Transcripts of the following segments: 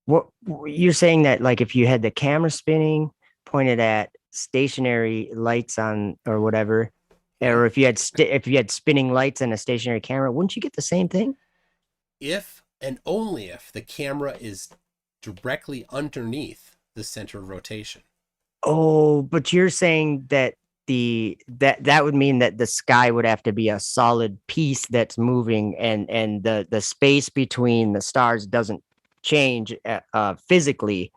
What you're saying that like if you had the camera spinning pointed at stationary lights on or whatever, Yeah. or if you had spinning lights and a stationary camera, wouldn't you get the same thing? If and only if the camera is directly underneath the center of rotation. Oh, but you're saying that that would mean that the sky would have to be a solid piece that's moving and the space between the stars doesn't change physically.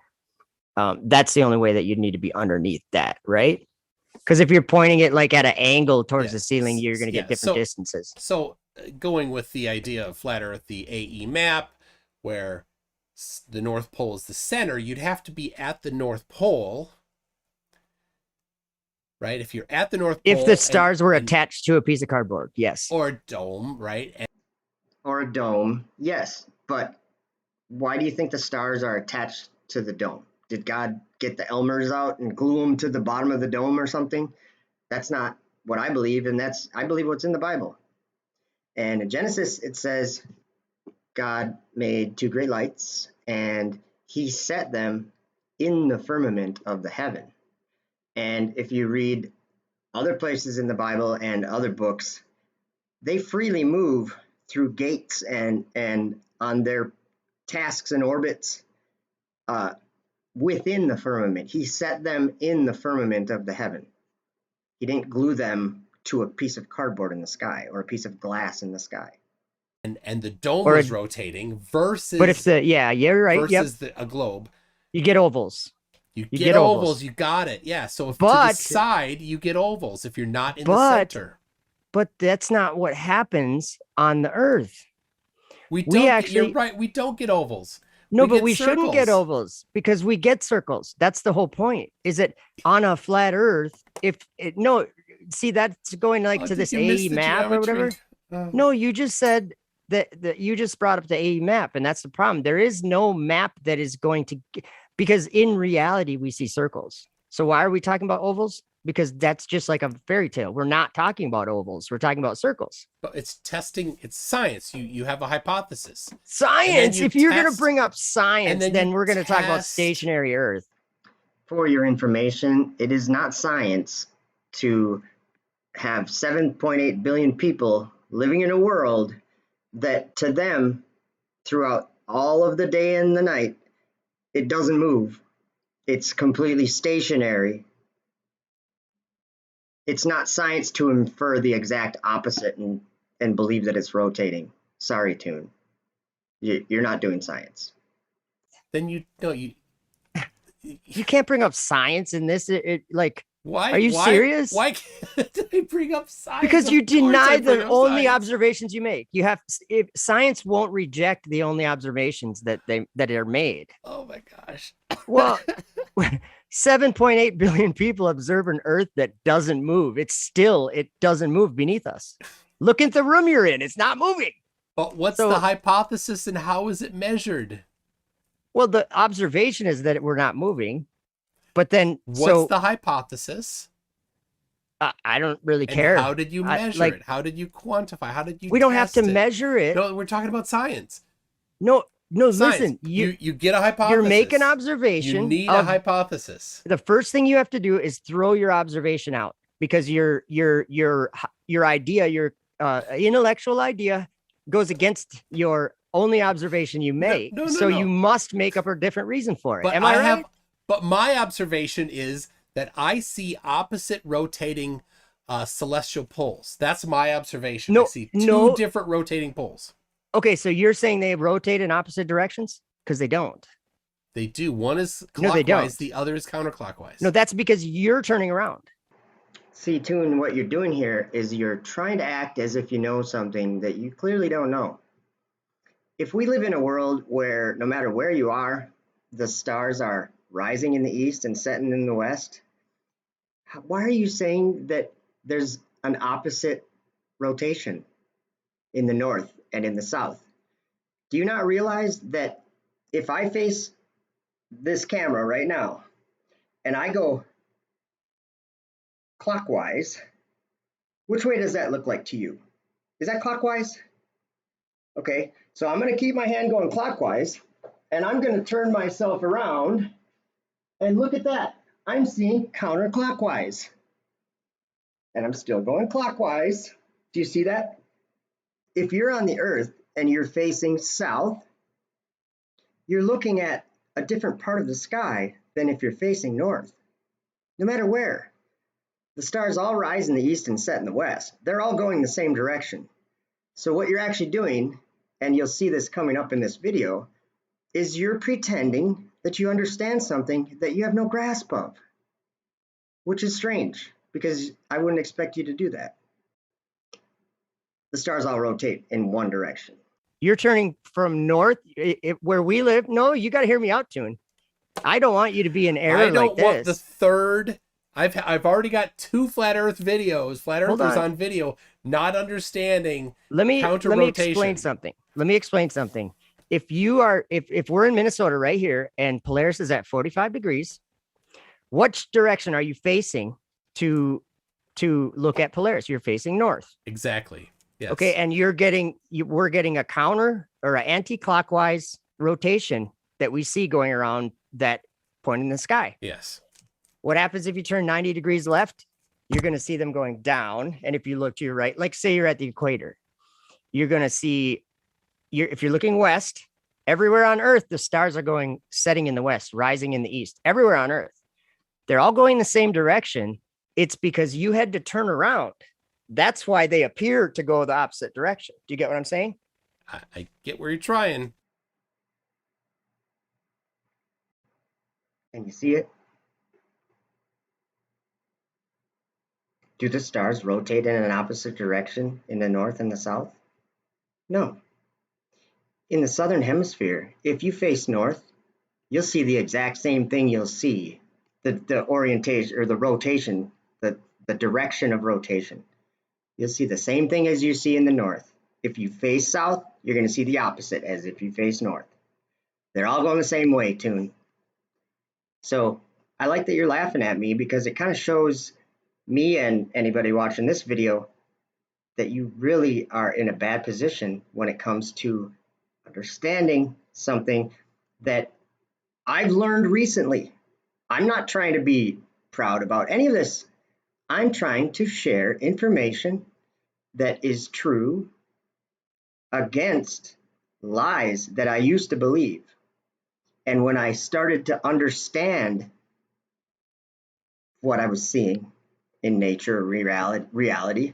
That's the only way that you'd need to be underneath that, right? Because if you're pointing it like at an angle towards Yeah. the ceiling, you're going to get Yeah. different distances. Going with the idea of flat Earth, the AE map, where the North Pole is the center, you'd have to be at the North Pole, right? If you're at the North If the Pole stars were and attached to a piece of cardboard, yes. or a dome, right? And Or a dome, yes. But why do you think the stars are attached to the dome? Did God get the Elmers out and glue them to the bottom of the dome or something? That's not what I believe, and I believe what's in the Bible. And in Genesis, it says God made two great lights, and He set them in the firmament of the heaven. And if you read other places in the Bible and other books, they freely move through gates and on their tasks and orbits uh, within the firmament. He set them in the firmament of the heaven. He didn't glue them to a piece of cardboard in the sky or a piece of glass in the sky. and the dome Or was a, rotating but if versus yeah, you're right. Yep, a globe. you get ovals. You You get get ovals, ovals. you got it. Yeah. So if to the But side, you get ovals if you're not in the but center. but that's not what happens on the Earth. We We don't get, you're actually right, we don't get ovals. No, We but get we shouldn't get circles. ovals because we get circles. That's the whole point. Is that on a flat Earth? If it no, see that's going like Oh, to did this you miss AE the map or geometry? whatever. No, you just said that you just brought up the AE map, and that's the problem. There is no map that is going to because in reality we see circles. So why are we talking about ovals? Because that's just like a fairy tale. We're not talking about ovals. We're talking about circles. But it's testing, it's science. You have a hypothesis. And then Science. you If you're going to test bring up and science, then you then we're going to talk about test. stationary Earth. For your information, it is not science to have 7.8 billion people living in a world that to them, throughout all of the day and the night, it doesn't move. It's completely stationary. It's not science to infer the exact opposite and believe that it's rotating. Sorry, Toon. You're not doing science. Then you no you You can't bring up science in this. Like, are why you why serious? why can't I bring up science? Because you Of course I deny bring the up only science. observations you make. You have if science won't reject the only observations that are made. Oh my gosh. Well, 7.8 billion people observe an Earth that doesn't move. It doesn't move beneath us. Look at the room you're in. It's not moving. But what's the So, hypothesis and how is it measured? well, the observation is that we're not moving. But then, What's so the hypothesis? I don't really And care. how did you I measure like it? How did you quantify? How did you we don't have to test it? measure it. No, we're talking about science. No, no, Science. listen, You get a you're making hypothesis. You observation need a of hypothesis. the first thing you have to do is throw your observation out because your idea, your intellectual idea goes against your only observation you No, make. no, no, So you no. must make up a different reason for it. But Am I I have right? but my observation is that I see opposite rotating celestial poles. That's my observation. I No, see two no. different rotating poles. Okay, so you're saying they rotate in opposite directions? Because they don't. They do. One is No, they clockwise, don't. the other is No, counterclockwise. that's because you're turning around. See, Toon, what you're doing here is you're trying to act as if you know something that you clearly don't know. If we live in a world where no matter where you are, the stars are rising in the east and setting in the west, why are you saying that there's an opposite rotation in the north and in the south? Do you not realize that if I face this camera right now and I go clockwise, which way does that look like to you? Is that clockwise? Okay, so I'm going to keep my hand going clockwise. And I'm going to turn myself around and look at that. I'm seeing counterclockwise. And I'm still going clockwise. Do you see that? If you're on the Earth and you're facing south, you're looking at a different part of the sky than if you're facing north. No matter where. The stars all rise in the east and set in the west. They're all going the same direction. So what you're actually doing, and you'll see this coming up in this video, is you're pretending that you understand something that you have no grasp of, which is strange because I wouldn't expect you to do that. The stars all rotate in one direction. You're turning from north where we live. No, you got to hear me out, Toon. I don't want you to be in error I don't like want the this. third. I've already got 2 flat Earth videos, flat Earthers on video, not understanding counter let me rotation. explain something. Let me explain something. If we're in Minnesota right here and Polaris is at 45 degrees, which direction are you facing to look at Polaris? You're facing north. Exactly. Yes. Okay, and we're getting a counter or an anti-clockwise rotation that we see going around that point in the sky. Yes. What happens if you turn 90 degrees left? You're going to see them going down. And if you look to your right, like say you're at the equator, you're going to see, if you're looking west, everywhere on Earth, the stars are setting in the west, rising in the east, everywhere on Earth. They're all going the same direction. It's because you had to turn around. That's why they appear to go the opposite direction. Do you get what I'm saying? I get where you're trying. Can you see it? Do the stars rotate in an opposite direction in the north and the south? No. In the southern hemisphere, if you face north, you'll see the exact same thing you'll see. The orientation or the rotation, the direction of rotation. You'll see the same thing as you see in the north. If you face south, you're going to see the opposite as if you face north. They're all going the same way, Toon. So I like that you're laughing at me because it kind of shows me and anybody watching this video that you really are in a bad position when it comes to understanding something that I've learned recently. I'm not trying to be proud about any of this. I'm trying to share information that is true against lies that I used to believe. And when I started to understand what I was seeing in nature or reality,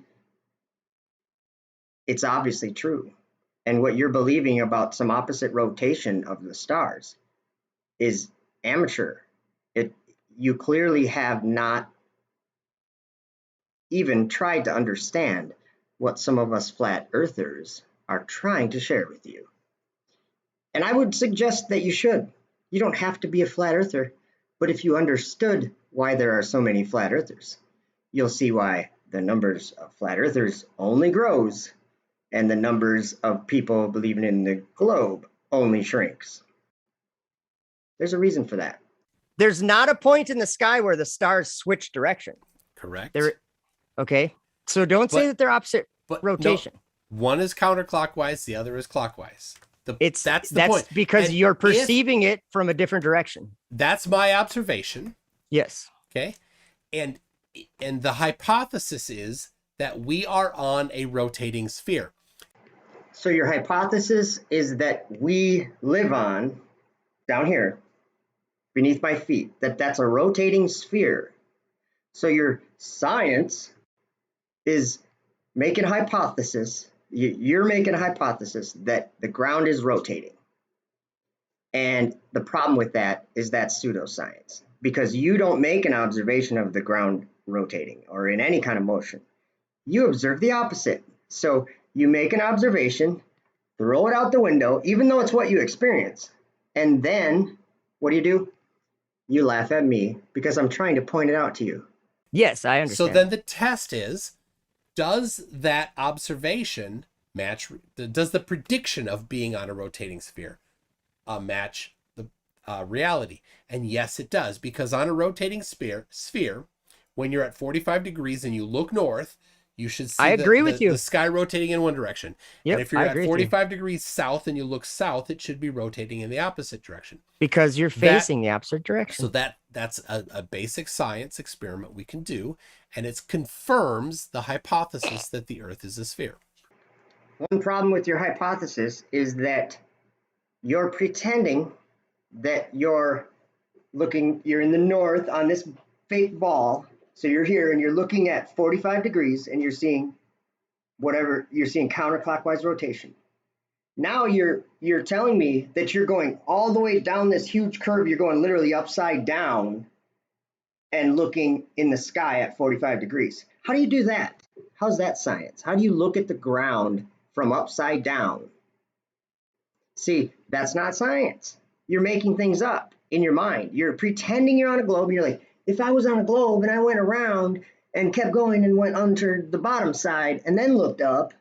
it's obviously true. And what you're believing about some opposite rotation of the stars is amateur. You clearly have not even tried to understand what some of us flat earthers are trying to share with you. And I would suggest that you should. You don't have to be a flat earther, but if you understood why there are so many flat earthers, you'll see why the numbers of flat earthers only grows and the numbers of people believing in the globe only shrinks. There's a reason for that. There's not a point in the sky where the stars switch direction. Correct. Okay. So don't say that they're opposite rotation. No, one is counterclockwise, the other is clockwise. That's the point. Because you're perceiving it from a different direction. That's my observation. Yes. Okay. And the hypothesis is that we are on a rotating sphere. So your hypothesis is that we live on, down here, beneath my feet, that's a rotating sphere. So your science is making a hypothesis. You're making a hypothesis that the ground is rotating. And the problem with that is that's pseudoscience, because you don't make an observation of the ground rotating or in any kind of motion. You observe the opposite. So you make an observation, throw it out the window, even though it's what you experience. And then what do? You laugh at me because I'm trying to point it out to you. Yes, I understand. So then the test is, does that observation match, does the prediction of being on a rotating sphere match the reality? And yes, it does, because on a rotating sphere, when you're at 45 degrees and you look north, You should see I agree with you. the sky rotating in one direction. Yep, And if you're I at agree with you. 45 degrees south and you look south, it should be rotating in the opposite direction. Because you're facing the opposite direction. So that's a basic science experiment we can do, and it confirms the hypothesis that the Earth is a sphere. One problem with your hypothesis is that you're pretending that you're in the north on this fake ball. So you're here and you're looking at 45 degrees and you're seeing counterclockwise rotation. Now you're telling me that you're going all the way down this huge curve. You're going literally upside down and looking in the sky at 45 degrees. How do you do that? How's that science? How do you look at the ground from upside down? See, that's not science. You're making things up in your mind. You're pretending you're on a globe. And you're like, if I was on a globe and I went around and kept going and went under the bottom side and then looked up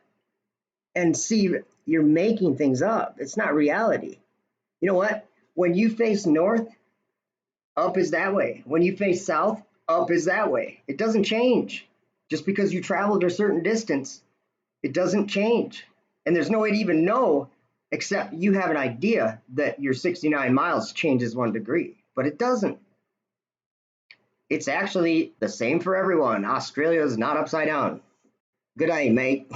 and see, you're making things up. It's not reality. You know what? When you face north, up is that way. When you face south, up is that way. It doesn't change. Just because you traveled a certain distance, it doesn't change. And there's no way to even know, except you have an idea that your 69 miles changes 1 degree, but it doesn't. It's actually the same for everyone. Australia is not upside down. Good day, mate.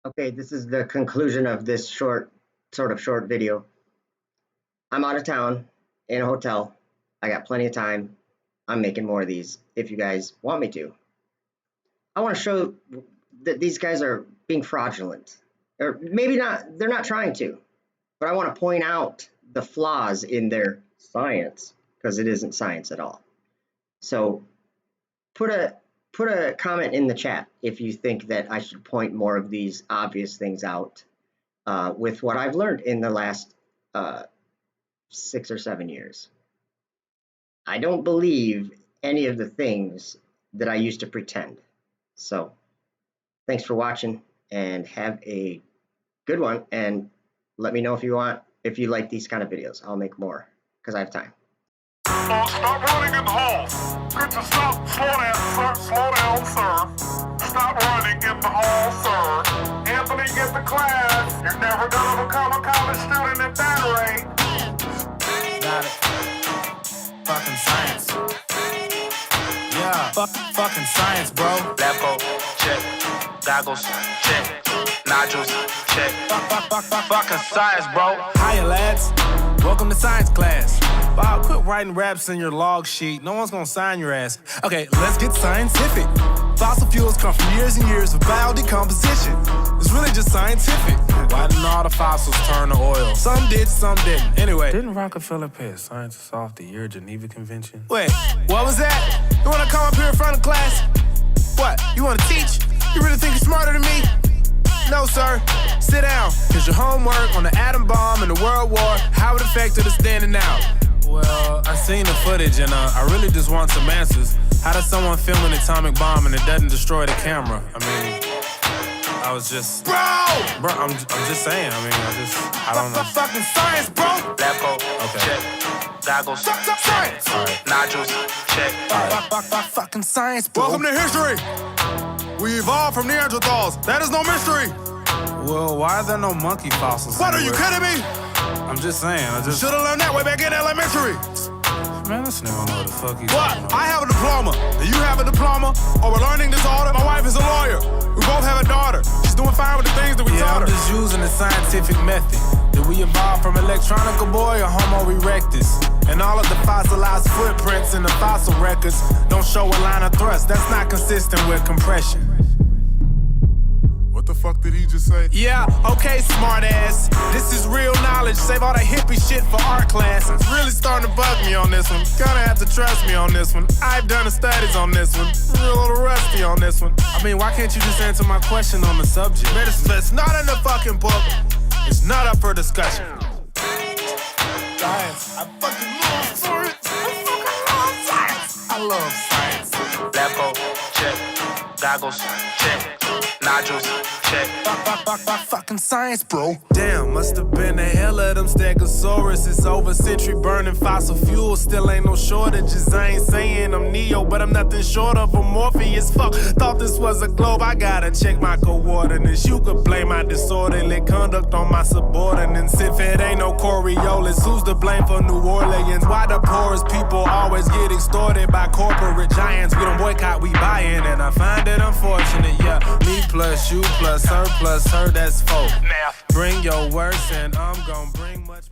Okay, this is the conclusion of this short video. I'm out of town in a hotel. I got plenty of time. I'm making more of these if you guys want me to. I want to show that these guys are being fraudulent. Or maybe not, they're not trying to. But I want to point out the flaws in their science, because it isn't science at all. So put a comment in the chat if you think that I should point more of these obvious things out with what I've learned in the last 6 or 7 years. I don't believe any of the things that I used to pretend. So thanks for watching and have a good one. And let me know if you like these kind of videos. I'll make more because I have time. Stop running in the hall. Could you stop? Slow down, sir. Stop running in the hall, sir. Anthony, get the class. You're never gonna become a college student at that rate. Got it. Fucking science. Yeah, fucking science, bro. Lab coat, check. Goggles, check. Nodules, check. Fucking science, bro. Hiya, lads. Welcome to science class. Bob, quit writing raps in your log sheet. No one's gonna sign your ass. Okay, let's get scientific. Fossil fuels come from years and years of biodecomposition. It's really just scientific. Why didn't all the fossils turn to oil? Some did, some didn't. Anyway. Didn't Rockefeller pay a scientist off the year Geneva Convention? Wait, what was that? You wanna come up here in front of class? What, you wanna teach? You really think you're smarter than me? No, sir. Sit down. Here's your homework on the atom bomb and the World War, how it affected us then and now. Well, I seen the footage and I really just want some answers. How does someone film an atomic bomb and it doesn't destroy the camera? I mean, I was just... Bro, I'm just saying. I mean, I don't know. Fucking science, bro! Lab coat, Okay. check. Goggles, Science! All right. nodules, check. Fucking science, bro. Welcome to history. We evolved from Neanderthals. That is no mystery. Well, why are there no monkey fossils? What, are you anywhere? kidding me? I'm just saying. Should have learned that way back in elementary. Man, this nigga don't know what the fuck he's What? talking about. I have a diploma. Do you have a diploma? Or we're learning disorder? My wife is a lawyer. We both have a daughter. She's doing fine with the things that we Yeah, taught I'm her. just using the scientific method. Did we evolve from Electronica boy or Homo erectus? And all of the fossilized footprints in the fossil records don't show a line of thrust. That's not consistent with compression. What the fuck did he just say? Yeah, okay, smart ass. This is real knowledge. Save all the hippie shit for art class. It's really starting to bug me on this one. Gonna have to trust me on this one. I've done the studies on this one. Real little rusty on this one. I mean, why can't you just answer my question on the subject? Man, it's not in the fucking book. It's not up for discussion. Science. I fucking love science. I fucking love science. I love science. Lab coat, check. Goggles, check. Nodules, check. Fucking science, bro. Damn, must have been a hell of them Stegosaurus. It's over century burning fossil fuels. Still ain't no shortages. I ain't saying I'm Neo, but I'm nothing short of a Morpheus. Fuck, thought this was a globe. I gotta check my coordinates. You could blame my disorderly conduct on my subordinates. If it ain't no Coriolis, who's to blame for New Orleans? Why the poorest people always get extorted by corporate giants? We don't boycott, we buy in, and I find it unfortunate. Yeah, me plus you plus her plus her, that's four. Bring your worst and I'm gonna bring much